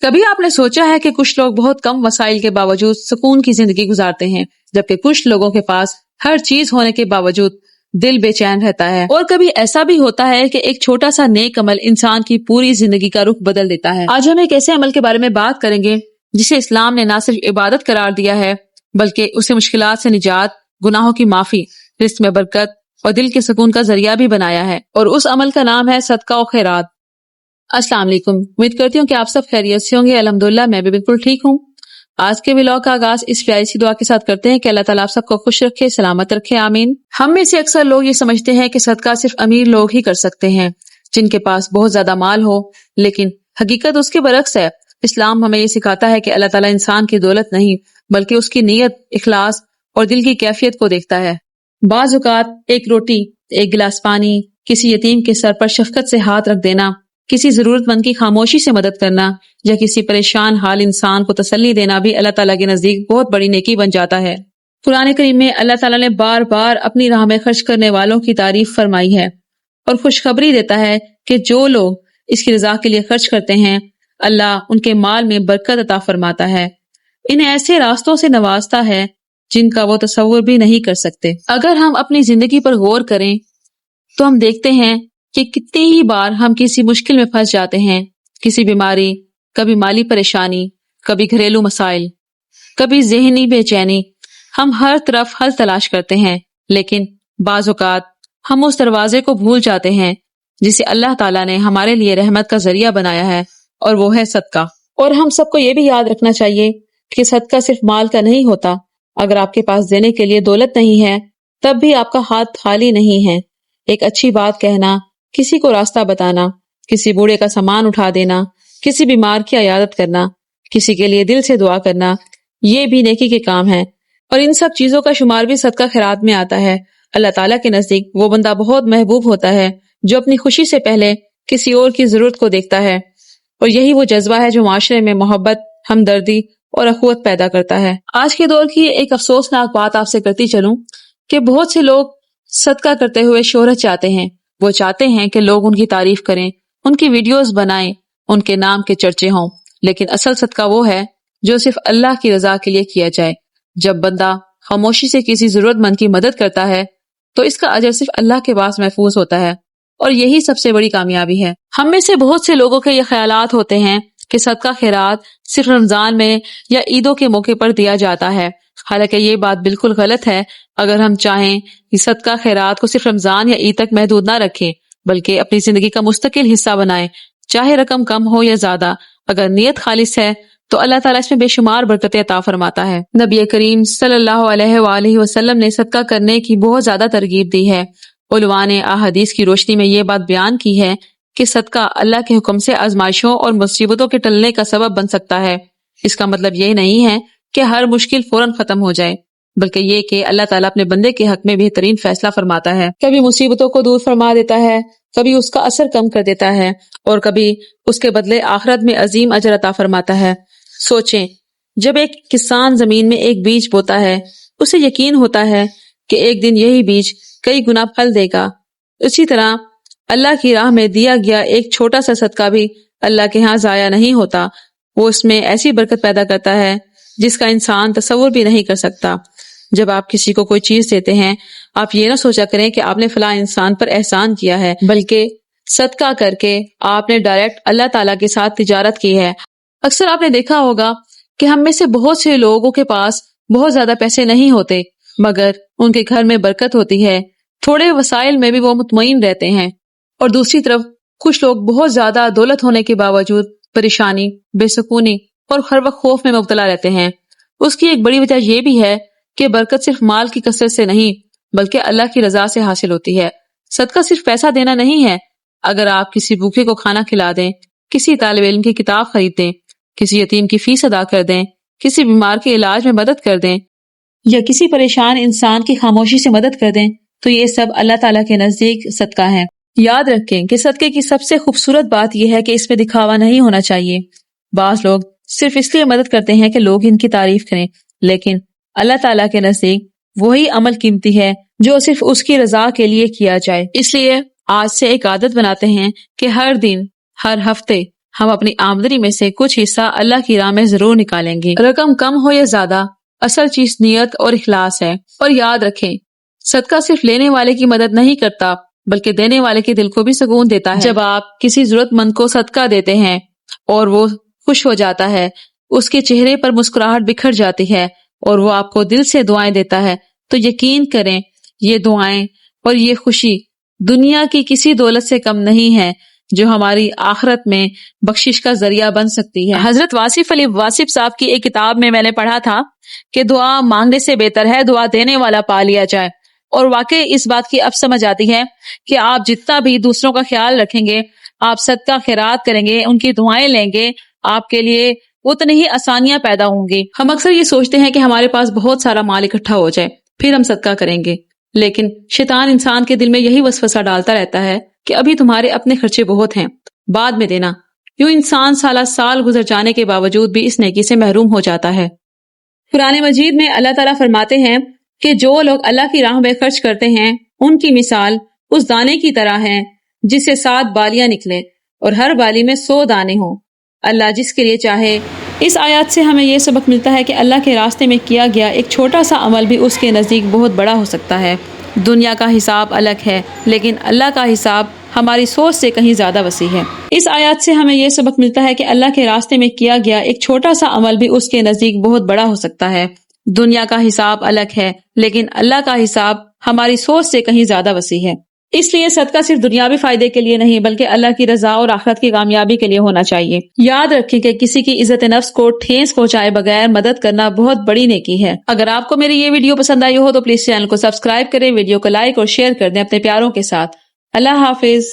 کبھی آپ نے سوچا ہے کہ کچھ لوگ بہت کم وسائل کے باوجود سکون کی زندگی گزارتے ہیں، جبکہ کچھ لوگوں کے پاس ہر چیز ہونے کے باوجود دل بے چین رہتا ہے؟ اور کبھی ایسا بھی ہوتا ہے کہ ایک چھوٹا سا نیک عمل انسان کی پوری زندگی کا رخ بدل دیتا ہے۔ آج ہم ایک ایسے عمل کے بارے میں بات کریں گے جسے اسلام نے نہ صرف عبادت قرار دیا ہے بلکہ اسے مشکلات سے نجات، گناہوں کی معافی، رزق میں برکت اور دل کے سکون کا ذریعہ بھی بنایا ہے، اور اس عمل کا نام ہے صدقہ و خیرات۔ السلام علیکم، امید کرتی ہوں کہ آپ سب خیریت سے ہوں گے۔ الحمدللہ میں بھی بالکل ٹھیک ہوں۔ آج کے ولاگ کا آغاز اس پیاری سی دعا کے ساتھ کرتے ہیں کہ اللہ تعالیٰ آپ سب کو خوش رکھے، سلامت رکھے، آمین۔ ہم میں سے اکثر لوگ یہ سمجھتے ہیں کہ صدقہ صرف امیر لوگ ہی کر سکتے ہیں، جن کے پاس بہت زیادہ مال ہو، لیکن حقیقت اس کے برعکس ہے۔ اسلام ہمیں یہ سکھاتا ہے کہ اللہ تعالیٰ انسان کی دولت نہیں بلکہ اس کی نیت، اخلاص اور دل کی کیفیت کو دیکھتا ہے۔ بعض اوقات ایک روٹی، ایک گلاس پانی، کسی یتیم کے سر پر شفقت سے ہاتھ رکھ دینا، کسی ضرورت مند کی خاموشی سے مدد کرنا یا کسی پریشان حال انسان کو تسلی دینا بھی اللہ تعالیٰ کے نزدیک بہت بڑی نیکی بن جاتا ہے۔ قرآن کریم میں اللہ تعالیٰ نے بار بار اپنی راہ میں خرچ کرنے والوں کی تعریف فرمائی ہے اور خوشخبری دیتا ہے کہ جو لوگ اس کی رضا کے لیے خرچ کرتے ہیں، اللہ ان کے مال میں برکت عطا فرماتا ہے، انہیں ایسے راستوں سے نوازتا ہے جن کا وہ تصور بھی نہیں کر سکتے۔ اگر ہم اپنی زندگی پر غور کریں تو ہم دیکھتے ہیں کہ کتنی ہی بار ہم کسی مشکل میں پھنس جاتے ہیں، کسی بیماری، کبھی مالی پریشانی، کبھی گھریلو مسائل، کبھی ذہنی بے چینی۔ ہم ہر طرف حل تلاش کرتے ہیں، لیکن بعض اوقات ہم اس دروازے کو بھول جاتے ہیں جسے اللہ تعالیٰ نے ہمارے لیے رحمت کا ذریعہ بنایا ہے، اور وہ ہے صدقہ۔ اور ہم سب کو یہ بھی یاد رکھنا چاہیے کہ صدقہ صرف مال کا نہیں ہوتا۔ اگر آپ کے پاس دینے کے لیے دولت نہیں ہے تب بھی آپ کا ہاتھ خالی نہیں ہے۔ ایک اچھی بات کہنا، کسی کو راستہ بتانا، کسی بوڑھے کا سامان اٹھا دینا، کسی بیمار کی عیادت کرنا، کسی کے لیے دل سے دعا کرنا، یہ بھی نیکی کے کام ہے، اور ان سب چیزوں کا شمار بھی صدقہ خیرات میں آتا ہے۔ اللہ تعالیٰ کے نزدیک وہ بندہ بہت محبوب ہوتا ہے جو اپنی خوشی سے پہلے کسی اور کی ضرورت کو دیکھتا ہے، اور یہی وہ جذبہ ہے جو معاشرے میں محبت، ہمدردی اور اخوت پیدا کرتا ہے۔ آج کے دور کی ایک افسوسناک بات آپ سے کرتی چلوں کہ بہت سے لوگ صدقہ کرتے ہوئے شہرت چاہتے ہیں۔ وہ چاہتے ہیں کہ لوگ ان کی تعریف کریں، ان کی ویڈیوز بنائیں، ان کے نام کے چرچے ہوں، لیکن اصل صدقہ وہ ہے جو صرف اللہ کی رضا کے لیے کیا جائے۔ جب بندہ خاموشی سے کسی ضرورت مند کی مدد کرتا ہے تو اس کا اجر صرف اللہ کے پاس محفوظ ہوتا ہے، اور یہی سب سے بڑی کامیابی ہے۔ ہم میں سے بہت سے لوگوں کے یہ خیالات ہوتے ہیں کہ صدقہ خیرات صرف رمضان میں یا عیدوں کے موقع پر دیا جاتا ہے، حالانکہ یہ بات بالکل غلط ہے۔ اگر ہم چاہیں کہ صدقہ خیرات کو صرف رمضان یا عید تک محدود نہ رکھیں بلکہ اپنی زندگی کا مستقل حصہ بنائیں، چاہے رقم کم ہو یا زیادہ، اگر نیت خالص ہے تو اللہ تعالیٰ اس میں بے شمار برکتیں عطا فرماتا ہے۔ نبی کریم صلی اللہ علیہ وآلہ وسلم نے صدقہ کرنے کی بہت زیادہ ترغیب دی ہے۔ علماء نے احادیث کی روشنی میں یہ بات بیان کی ہے کہ صدقہ اللہ کے حکم سے آزمائشوں اور مصیبتوں کے ٹلنے کا سبب بن سکتا ہے۔ اس کا مطلب یہ نہیں ہے کہ ہر مشکل فوراً ختم ہو جائے، بلکہ یہ کہ اللہ تعالیٰ اپنے بندے کے حق میں بہترین فیصلہ فرماتا ہے۔ کبھی مصیبتوں کو دور فرما دیتا ہے، کبھی اس کا اثر کم کر دیتا ہے، اور کبھی اس کے بدلے آخرت میں عظیم اجر عطا فرماتا ہے۔ سوچیں، جب ایک کسان زمین میں ایک بیج بوتا ہے، اسے یقین ہوتا ہے کہ ایک دن یہی بیج کئی گنا پھل دے گا۔ اسی طرح اللہ کی راہ میں دیا گیا ایک چھوٹا سا صدقہ بھی اللہ کے ہاں ضائع نہیں ہوتا، وہ اس میں ایسی برکت پیدا کرتا ہے جس کا انسان تصور بھی نہیں کر سکتا۔ جب آپ کسی کو کوئی چیز دیتے ہیں، آپ یہ نہ سوچا کریں کہ آپ نے فلاں انسان پر احسان کیا ہے، بلکہ صدقہ کر کے آپ نے ڈائریکٹ اللہ تعالیٰ کے ساتھ تجارت کی ہے۔ اکثر آپ نے دیکھا ہوگا کہ ہم میں سے بہت سے لوگوں کے پاس بہت زیادہ پیسے نہیں ہوتے، مگر ان کے گھر میں برکت ہوتی ہے، تھوڑے وسائل میں بھی وہ مطمئن رہتے ہیں، اور دوسری طرف کچھ لوگ بہت زیادہ دولت ہونے کے باوجود پریشانی، بے سکونی اور ہر وقت خوف میں مبتلا رہتے ہیں۔ اس کی ایک بڑی وجہ یہ بھی ہے کہ برکت صرف مال کی کثرت سے نہیں بلکہ اللہ کی رضا سے حاصل ہوتی ہے۔ صدقہ صرف پیسہ دینا نہیں ہے۔ اگر آپ کسی بھوکے کو کھانا کھلا دیں، کسی طالب علم کی کتاب خرید دیں، کسی یتیم کی فیس ادا کر دیں، کسی بیمار کے علاج میں مدد کر دیں، یا کسی پریشان انسان کی خاموشی سے مدد کر دیں، تو یہ سب اللہ تعالیٰ کے نزدیک صدقہ ہے۔ یاد رکھیں کہ صدقے کی سب سے خوبصورت بات یہ ہے کہ اس میں دکھاوا نہیں ہونا چاہیے۔ بعض لوگ صرف اس لیے مدد کرتے ہیں کہ لوگ ان کی تعریف کریں، لیکن اللہ تعالیٰ کے نزدیک وہی عمل قیمتی ہے جو صرف اس کی رضا کے لیے کیا جائے۔ اس لیے آج سے ایک عادت بناتے ہیں کہ ہر دن، ہر ہفتے، ہم اپنی آمدنی میں سے کچھ حصہ اللہ کی راہ میں ضرور نکالیں گے. رقم کم ہو یا زیادہ، اصل چیز نیت اور اخلاص ہے. اور یاد رکھیں، صدقہ صرف لینے والے کی مدد نہیں کرتا بلکہ دینے والے کے دل کو بھی سکون دیتا ہے. جب آپ کسی ضرورت مند کو صدقہ دیتے ہیں اور وہ خوش ہو جاتا ہے، اس کے چہرے پر مسکراہٹ بکھر جاتی ہے اور وہ آپ کو دل سے دعائیں دیتا ہے، تو یقین کریں یہ دعائیں اور یہ خوشی دنیا کی کسی دولت سے کم نہیں ہے جو ہماری آخرت میں بخشش کا ذریعہ بن سکتی ہے. حضرت واصف علی واصف صاحب کی ایک کتاب میں نے پڑھا تھا کہ دعا مانگنے سے بہتر ہے دعا دینے والا پا لیا جائے. اور واقعی اس بات کی اب سمجھ آتی ہے کہ آپ جتنا بھی دوسروں کا خیال رکھیں گے، آپ صدقہ خیرات کریں گے، ان کی دعائیں لیں گے، آپ کے لیے اتنی ہی آسانیاں پیدا ہوں گی. ہم اکثر یہ سوچتے ہیں کہ ہمارے پاس بہت سارا مال اکٹھا ہو جائے پھر ہم صدقہ کریں گے، لیکن شیطان انسان کے دل میں یہی وسوسہ ڈالتا رہتا ہے کہ ابھی تمہارے اپنے خرچے بہت ہیں، بعد میں دینا. یوں انسان سالہ سال گزر جانے کے باوجود بھی اس نیکی سے محروم ہو جاتا ہے. قرآن مجید میں اللہ تعالیٰ فرماتے ہیں کہ جو لوگ اللہ کی راہ میں خرچ کرتے ہیں ان کی مثال اس دانے کی طرح ہے جس سے 7 بالیاں نکلے اور ہر بالی میں 100 دانے ہوں، اللہ جس کے لیے چاہے. اس آیات سے ہمیں یہ سبق ملتا ہے کہ اللہ کے راستے میں کیا گیا ایک چھوٹا سا عمل بھی اس کے نزدیک بہت بڑا ہو سکتا ہے. دنیا کا حساب الگ ہے لیکن اللہ کا حساب ہماری سوچ سے کہیں زیادہ وسیع ہے. اس آیات سے ہمیں یہ سبق ملتا ہے کہ اللہ کے راستے میں کیا گیا ایک چھوٹا سا عمل بھی اس کے نزدیک بہت بڑا ہو سکتا ہے. دنیا کا حساب الگ ہے لیکن اللہ کا حساب ہماری سوچ سے کہیں زیادہ وسیع ہے. اس لیے صدقہ صرف دنیاوی فائدے کے لیے نہیں بلکہ اللہ کی رضا اور آخرت کی کامیابی کے لیے ہونا چاہیے. یاد رکھیں کہ کسی کی عزت نفس کو ٹھیس پہنچائے بغیر مدد کرنا بہت بڑی نیکی ہے. اگر آپ کو میری یہ ویڈیو پسند آئی ہو تو پلیز چینل کو سبسکرائب کریں، ویڈیو کو لائک اور شیئر کر دیں اپنے پیاروں کے ساتھ. اللہ حافظ.